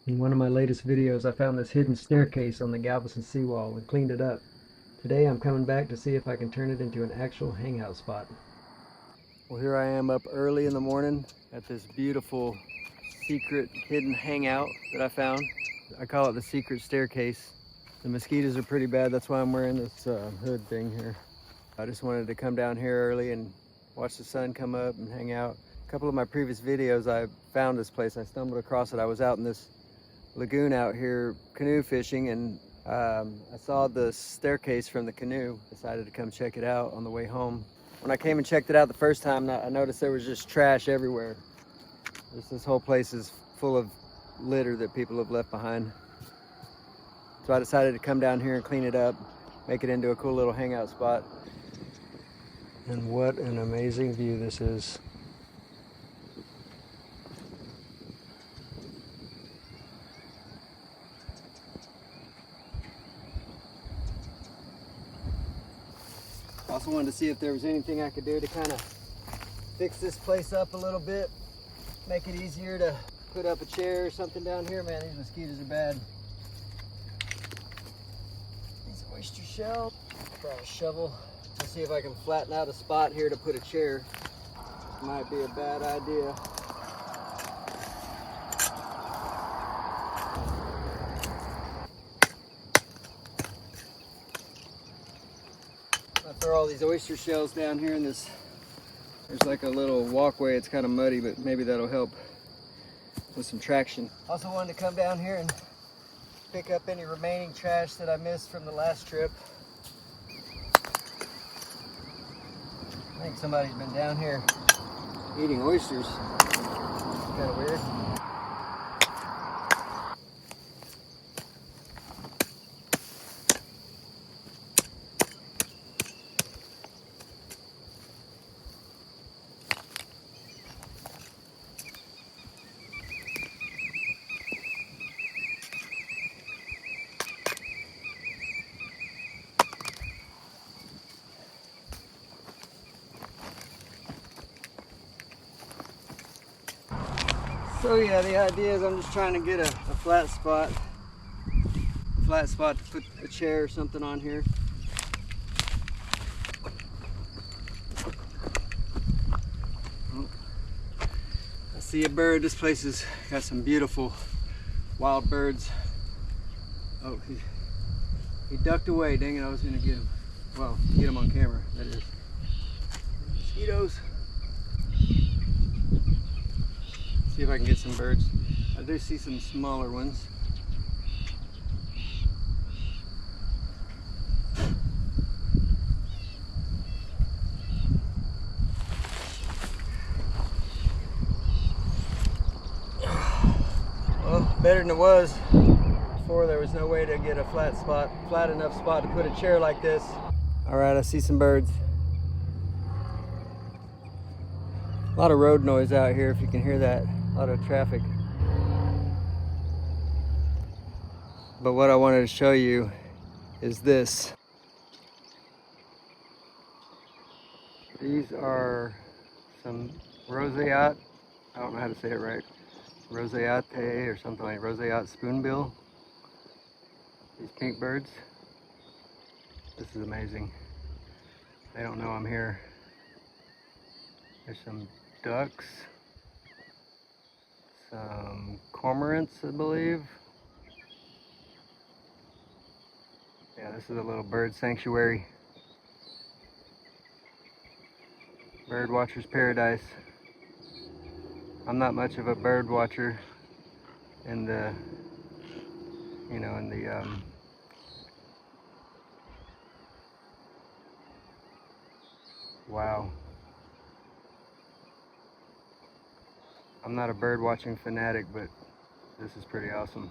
In one of my latest videos, I found this hidden staircase on the Galveston seawall and cleaned it up. Today I'm coming back to see if I can turn it into an actual hangout spot. Well, here I am up early in the morning at this beautiful secret hidden hangout that I found. I call it the secret staircase. The mosquitoes are pretty bad, that's why I'm wearing this hood thing here. I just wanted to come down here early and watch the sun come up and hang out. A couple of my previous videos I found this place. I stumbled across it. I was out in this lagoon out here canoe fishing, and I saw the staircase from the canoe. Decided to come check it out on the way home. When I came and checked it out the first time, I noticed there was just trash everywhere. This whole place is full of litter that people have left behind. So I decided to come down here and clean it up, make it into a cool little hangout spot. And what an amazing view this is. Also wanted to see if there was anything I could do to kind of fix this place up a little bit, make it easier to put up a chair or something down here. Man, these mosquitoes are bad. These oyster shells. Try a shovel to see if I can flatten out a spot here to put a chair. Might be a bad idea. I throw all these oyster shells down here in this. There's like a little walkway. It's kind of muddy, but maybe that'll help with some traction. Also wanted to come down here and pick up any remaining trash that I missed from the last trip. I think somebody's been down here eating oysters. Kind of weird. So yeah, the idea is I'm just trying to get a flat spot to put a chair or something on here. Oh, I see a bird. This place has got some beautiful wild birds. Oh, he ducked away. Dang it, I was gonna get him. Well, get him on camera, that is. Mosquitoes. See if I can get some birds. I do see some smaller ones. Well, better than it was. Before there was no way to get a flat enough spot to put a chair like this. All right, I see some birds. A lot of road noise out here, if you can hear that. A lot of traffic. But what I wanted to show you is this. These are some roseate, I don't know how to say it right, roseate or something like roseate spoonbill. These pink birds. This is amazing. They don't know I'm here. There's some ducks, some cormorants, I believe. Yeah, this is a little bird sanctuary. Bird watcher's paradise. I'm not much of a bird watcher in the, wow. I'm not a bird watching fanatic, but this is pretty awesome.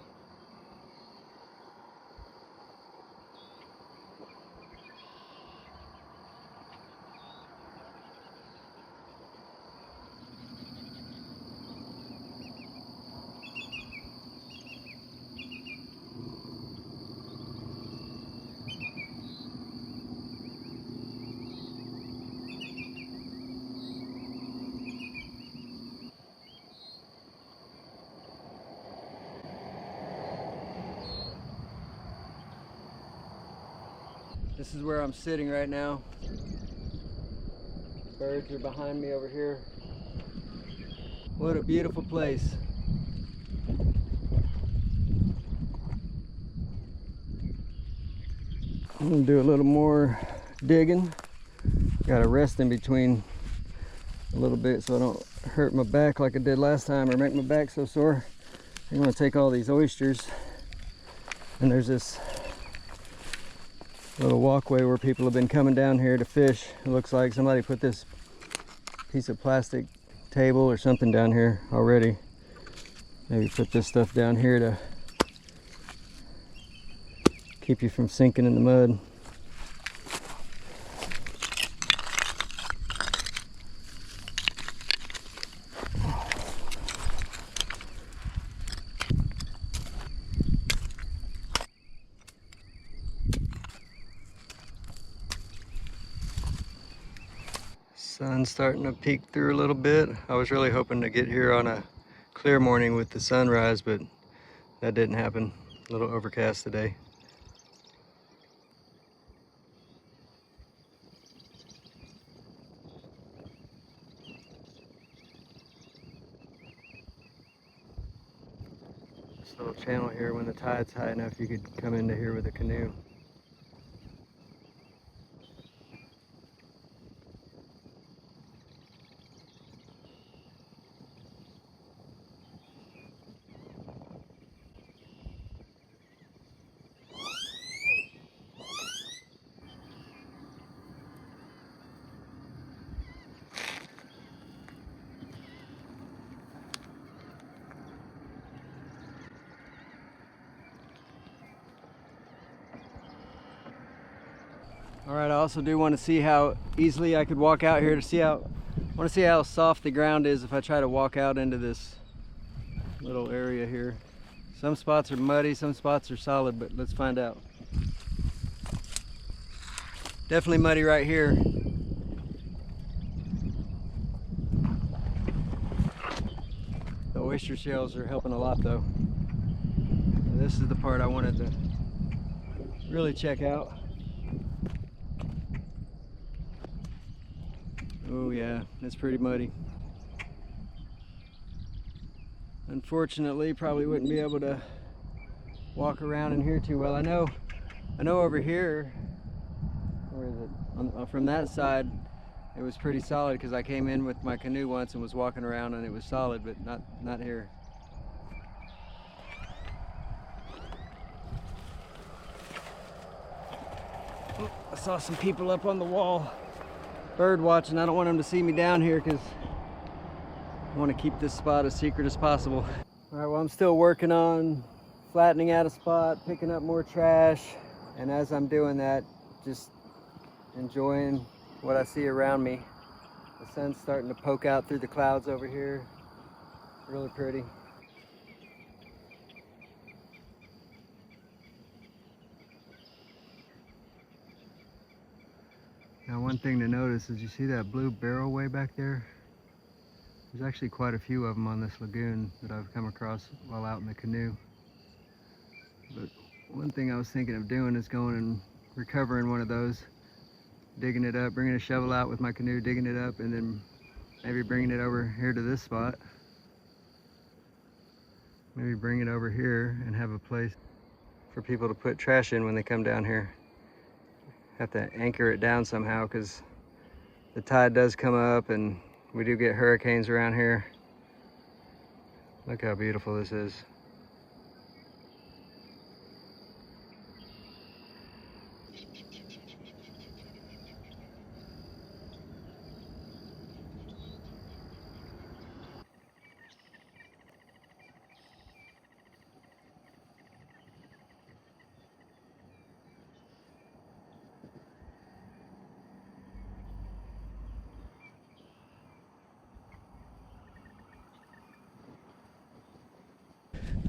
This is where I'm sitting right now. Birds are behind me over here. What a beautiful place. I'm gonna do a little more digging. Gotta rest in between a little bit so I don't hurt my back like I did last time or make my back so sore. I'm gonna take all these oysters, and there's this little walkway where people have been coming down here to fish. It looks like somebody put this piece of plastic table or something down here already. Maybe put this stuff down here to keep you from sinking in the mud. Sun's starting to peek through a little bit. I was really hoping to get here on a clear morning with the sunrise, but that didn't happen. A little overcast today. This little channel here, when the tide's high enough, you could come into here with a canoe. All right, I also do want to see how easily I could walk out here to see how, I want to see how soft the ground is if I try to walk out into this little area here. Some spots are muddy, some spots are solid, but let's find out. Definitely muddy right here. The oyster shells are helping a lot though. This is the part I wanted to really check out. Oh yeah, it's pretty muddy. Unfortunately, probably wouldn't be able to walk around in here too well. I know over here, where is it? From that side, it was pretty solid because I came in with my canoe once and was walking around and it was solid, but not here. Oh, I saw some people up on the wall bird watching. I don't want them to see me down here because I want to keep this spot as secret as possible. All right, well, I'm still working on flattening out a spot, picking up more trash, and as I'm doing that, just enjoying what I see around me. The sun's starting to poke out through the clouds over here. Really pretty. Now, one thing to notice is you see that blue barrel way back there? There's actually quite a few of them on this lagoon that I've come across while out in the canoe. But one thing I was thinking of doing is going and recovering one of those, digging it up, bringing a shovel out with my canoe, digging it up, and then maybe bringing it over here to this spot. Maybe bring it over here and have a place for people to put trash in when they come down here. Have to anchor it down somehow because the tide does come up and we do get hurricanes around here. Look how beautiful this is.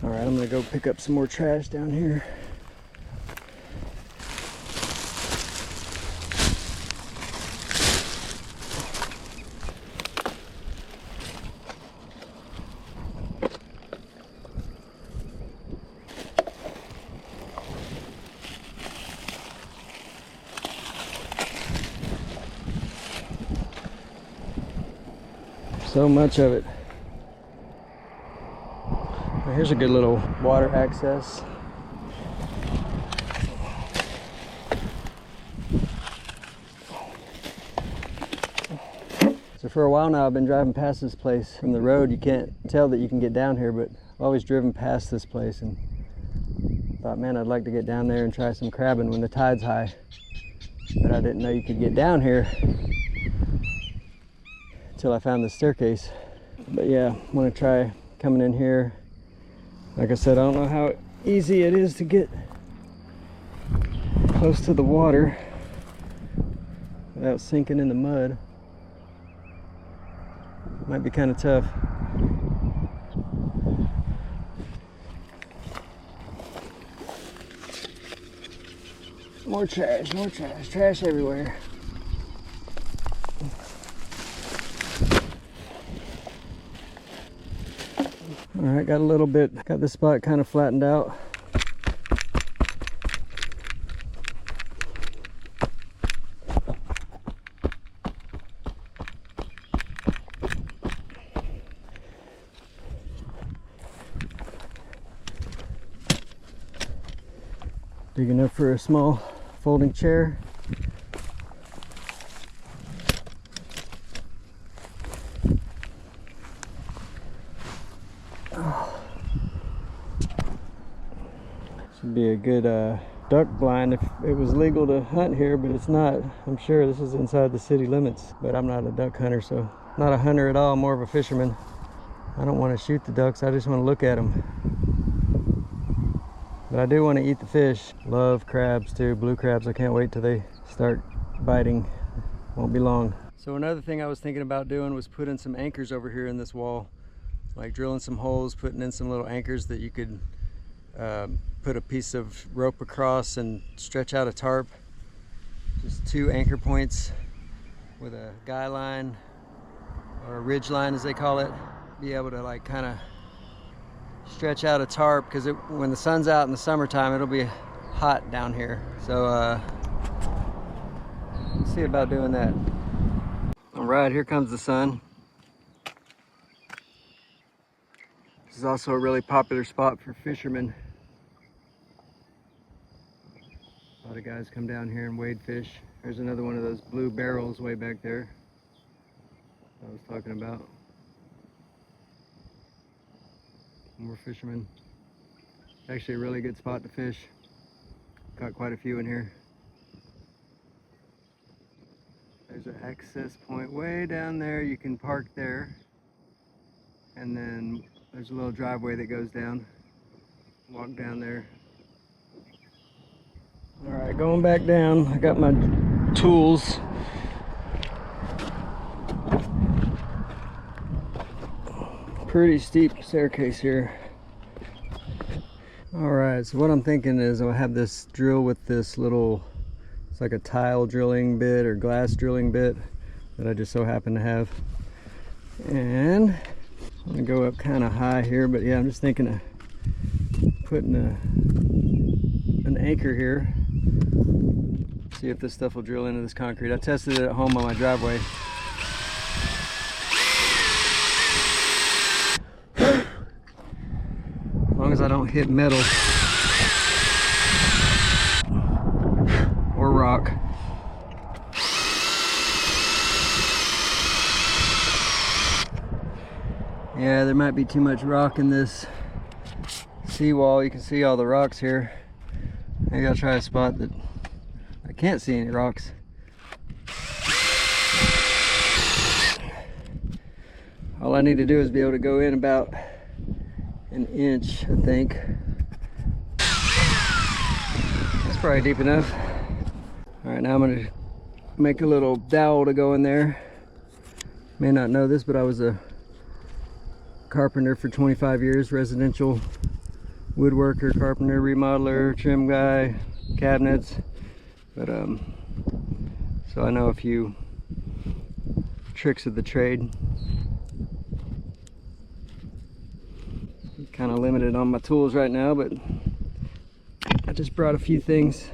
All right, I'm gonna go pick up some more trash down here. So much of it. Well, here's a good little water access. So for a while now I've been driving past this place from the road. You can't tell that you can get down here, but I've always driven past this place and thought, man, I'd like to get down there and try some crabbing when the tide's high. But I didn't know you could get down here until I found the staircase. But yeah, I'm gonna try coming in here. Like I said, I don't know how easy it is to get close to the water without sinking in the mud. Might be kind of tough. More trash everywhere. All right, got a little bit, got this spot kind of flattened out. Big enough for a small folding chair. Should be a good duck blind if it was legal to hunt here, but it's not. I'm sure this is inside the city limits, but I'm not a duck hunter, so not a hunter at all, more of a fisherman. I don't want to shoot the ducks, I just want to look at them. But I do want to eat the fish. Love crabs too, blue crabs. I can't wait till they start biting. Won't be long. So another thing I was thinking about doing was putting some anchors over here in this wall. Like drilling some holes, putting in some little anchors that you could put a piece of rope across and stretch out a tarp. Just 2 anchor points with a guy line or a ridge line as they call it. Be able to like kind of stretch out a tarp, because when the sun's out in the summertime it'll be hot down here. So let's see about doing that. All right, here comes the sun. This is also a really popular spot for fishermen. A lot of guys come down here and wade fish. There's another one of those blue barrels way back there I was talking about. More fishermen. Actually a really good spot to fish. Caught quite a few in here. There's an access point way down there. You can park there. And then there's a little driveway that goes down. Walk down there. All right, going back down. I got my tools. Pretty steep staircase here. All right, so what I'm thinking is I'll have this drill with this little, it's like a tile drilling bit or glass drilling bit that I just so happen to have. And I'm gonna go up kind of high here, but yeah, I'm just thinking of putting an anchor here. See if this stuff will drill into this concrete. I tested it at home on my driveway. As long as I don't hit metal or rock. Yeah, there might be too much rock in this seawall. You can see all the rocks here. Maybe I'll try a spot that I can't see any rocks. All I need to do is be able to go in about an inch, I think. That's probably deep enough. All right, now I'm gonna make a little dowel to go in there. May not know this, but I was a carpenter for 25 years, residential woodworker, carpenter, remodeler, trim guy, cabinets. But so I know a few tricks of the trade. Kind of limited on my tools right now, but I just brought a few things.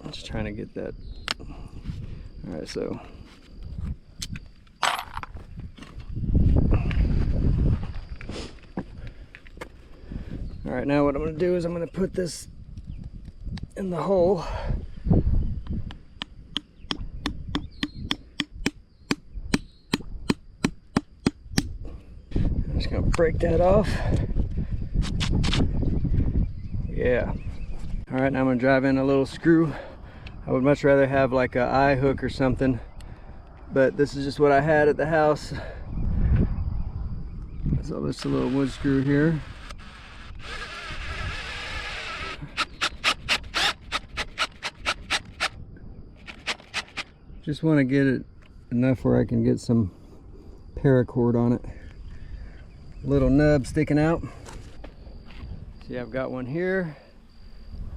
I'm just trying to get that. All Alright, so alright, now what I'm going to do is I'm going to put this in the hole. I'm just going to break that off. Yeah. Alright, now I'm going to drive in a little screw. I would much rather have like a eye hook or something, but this is just what I had at the house. So there's a little wood screw here. Just want to get it enough where I can get some paracord on it. Little nub sticking out. See, I've got one here.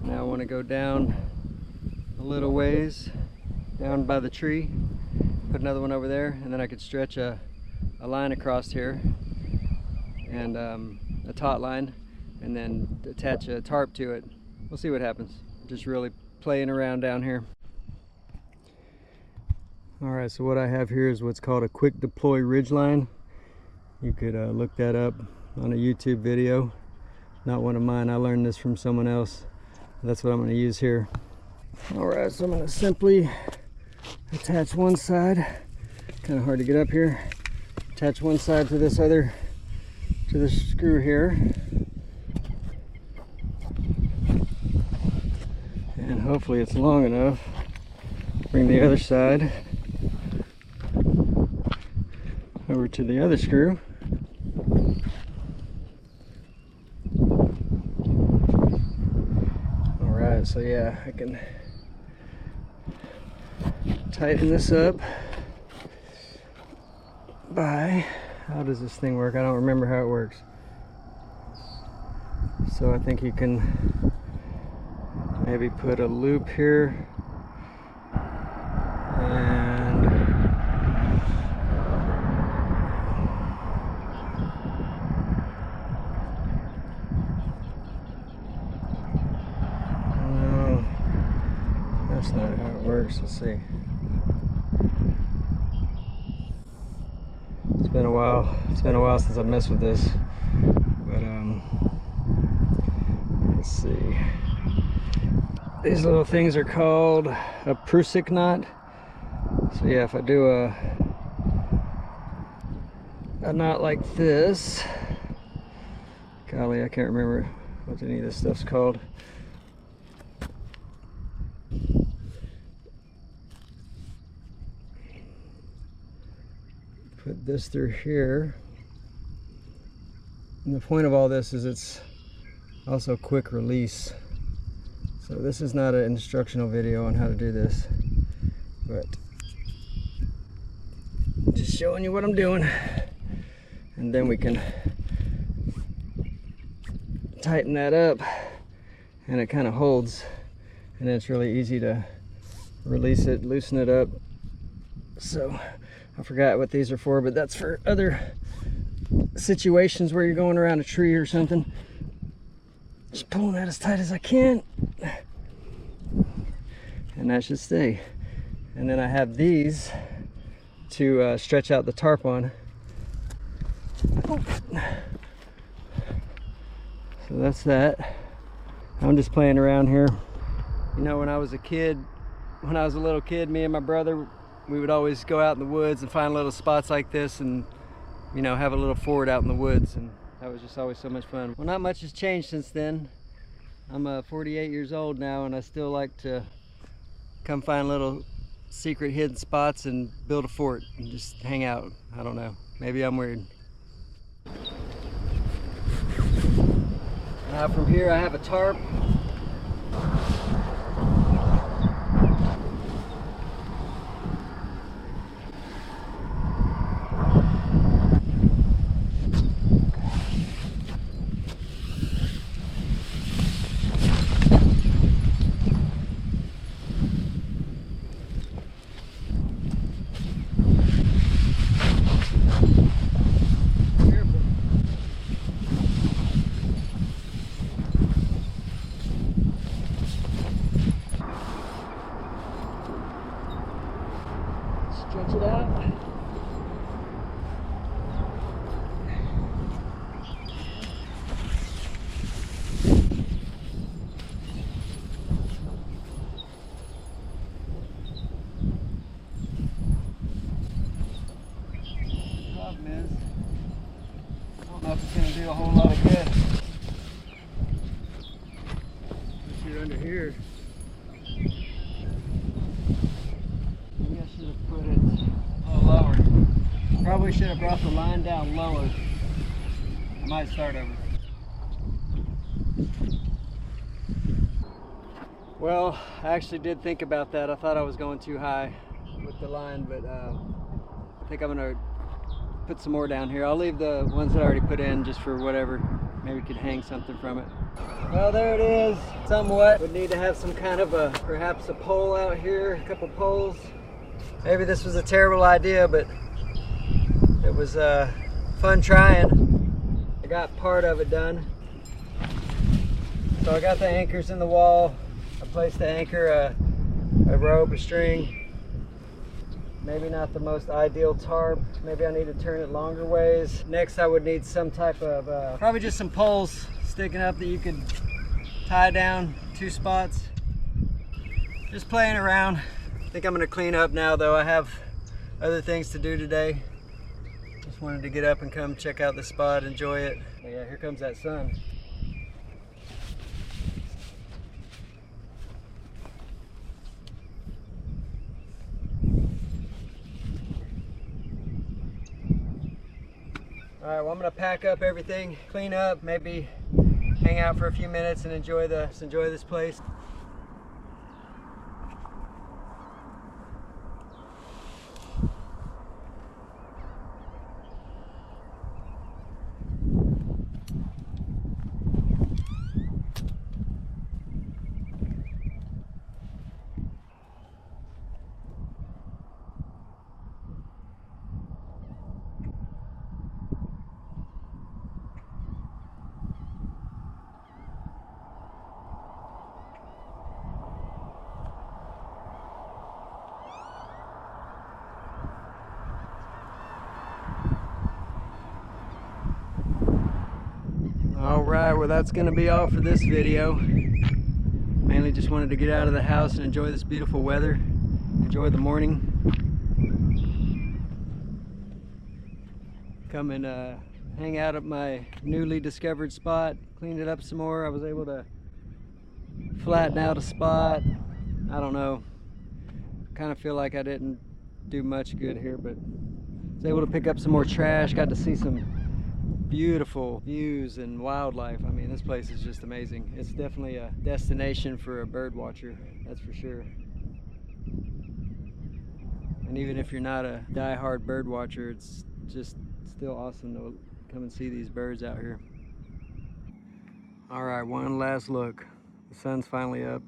Now I want to go down a little ways, down by the tree, put another one over there, and then I could stretch a line across here, and a taut line, and then attach a tarp to it. We'll see what happens. Just really playing around down here. Alright, so what I have here is what's called a quick deploy ridgeline. You could look that up on a YouTube video. Not one of mine, I learned this from someone else. That's what I'm going to use here. Alright, so I'm going to simply attach one side. Kind of hard to get up here. Attach one side to this other, to the screw here. And hopefully it's long enough. Bring the other side over to the other screw. Alright, so yeah, I can tighten this up by, how does this thing work? I don't remember how it works. So I think you can maybe put a loop here and no, that's not how it works. Let's see. It's been a while. It's been a while since I've messed with this, but let's see. These little things are called a Prusik knot. So yeah, if I do a knot like this, golly, I can't remember what any of this stuff's called. Put this through here. And the point of all this is it's also quick release. So this is not an instructional video on how to do this, but just showing you what I'm doing. And then we can tighten that up and it kind of holds, and it's really easy to release it, loosen it up. So I forgot what these are for, but that's for other situations where you're going around a tree or something. Just pulling that as tight as I can, and that should stay. And then I have these to stretch out the tarp on. Oh. So that's that. I'm just playing around here. You know, when I was a little kid, me and my brother, we would always go out in the woods and find little spots like this and, you know, have a little fort out in the woods, and that was just always so much fun. Well, not much has changed since then. I'm 48 years old now, and I still like to come find little secret hidden spots and build a fort and just hang out. I don't know, maybe I'm weird. Now from here I have a tarp. do a whole lot of good. If you're under here, maybe I should have put it a little lower. Probably should have brought the line down lower. I might start over. Well, I actually did think about that. I thought I was going too high with the line, but I think I'm gonna put some more down here. I'll leave the ones that I already put in just for whatever. Maybe we could hang something from it. Well, there it is, somewhat. Would need to have some kind of perhaps a pole out here, a couple poles. Maybe this was a terrible idea, but it was fun trying. I got part of it done. So I got the anchors in the wall. I placed the anchor, a rope, a string. Maybe not the most ideal tarp. Maybe I need to turn it longer ways. Next I would need some type of, probably just some poles sticking up that you could tie down 2 spots. Just playing around. I think I'm gonna clean up now though. I have other things to do today. Just wanted to get up and come check out the spot, enjoy it. But yeah, here comes that sun. All right, well, I'm gonna pack up everything, clean up, maybe hang out for a few minutes and enjoy this place. Alright, well that's going to be all for this video. Mainly just wanted to get out of the house and enjoy this beautiful weather. Enjoy the morning. Come and hang out at my newly discovered spot. Cleaned it up some more. I was able to flatten out a spot. I don't know. Kind of feel like I didn't do much good here, but I was able to pick up some more trash. Got to see some beautiful views and wildlife. I mean, this place is just amazing. It's definitely a destination for a bird watcher, that's for sure. And even if you're not a die-hard bird watcher, it's just still awesome to come and see these birds out here. All right, one last look. The sun's finally up.